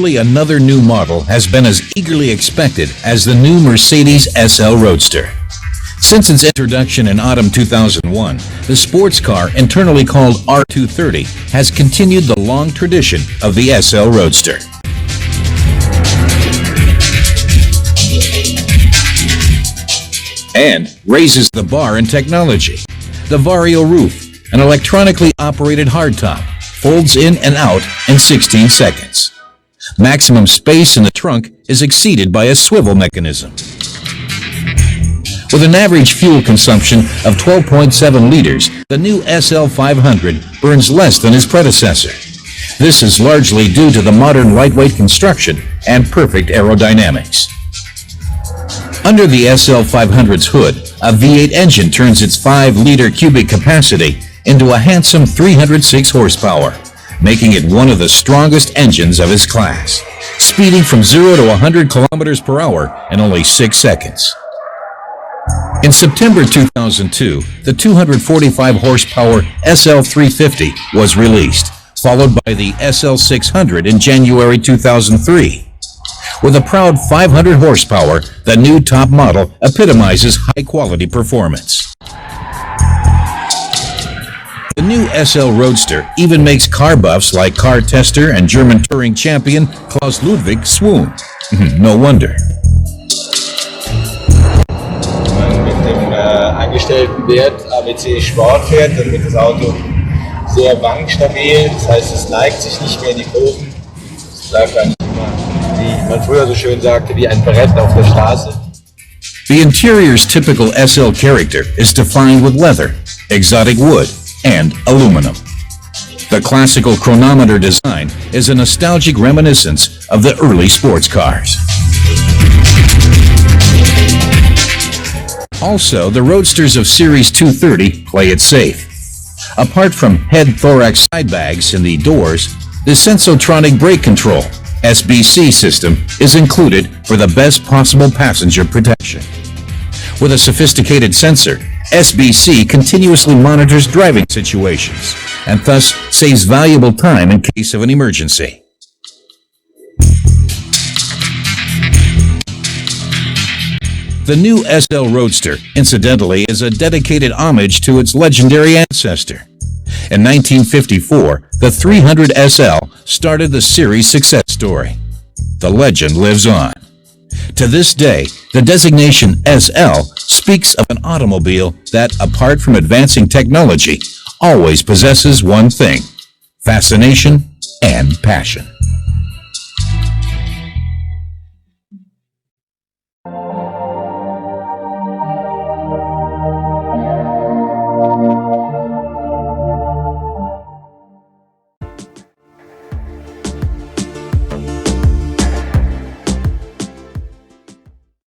hardly another new model has been as eagerly expected as the new Mercedes SL Roadster. Since its introduction in autumn 2001, the sports car, internally called R230, has continued the long tradition of the SL Roadster. And raises the bar in technology. The Vario roof, an electronically operated hardtop, folds in and out in 16 seconds. Maximum space in the trunk is exceeded by a swivel mechanism. With an average fuel consumption of 12.7 liters, the new SL500 burns less than its predecessor. This is largely due to the modern lightweight construction and perfect aerodynamics. Under the SL500's hood, a V8 engine turns its 5-liter cubic capacity into a handsome 306 horsepower, making it one of the strongest engines of its class, speeding from 0 to 100 kilometers per hour in only 6 seconds. In September 2002, the 245 horsepower SL-350 was released, followed by the SL-600 in January 2003. With a proud 500 horsepower, the new top model epitomizes high-quality performance. The new SL Roadster even makes car buffs like car tester and German touring champion Klaus Ludwig swoon. No wonder. Mit dem eingestellten Wert ABC Sport fährt, dann wird das Auto sehr wankstabil, das heißt, es neigt sich nicht mehr in die Kurven. Es bleibt eigentlich immer, wie man früher so schön sagte, wie ein Brett auf der Straße. The interior's typical SL character is defined with leather, exotic wood, and aluminum. The classical chronometer design is a nostalgic reminiscence of the early sports cars. Also, the Roadsters of Series 230 play it safe. Apart from head thorax side bags in the doors, the Sensotronic brake control SBC system is included for the best possible passenger protection. With a sophisticated sensor, SBC continuously monitors driving situations and thus saves valuable time in case of an emergency. The new SL Roadster, incidentally, is a dedicated homage to its legendary ancestor. In 1954, the 300 SL started the series' success story. The legend lives on. To this day, the designation SL speaks of an automobile that, apart from advancing technology, always possesses one thing: fascination and passion.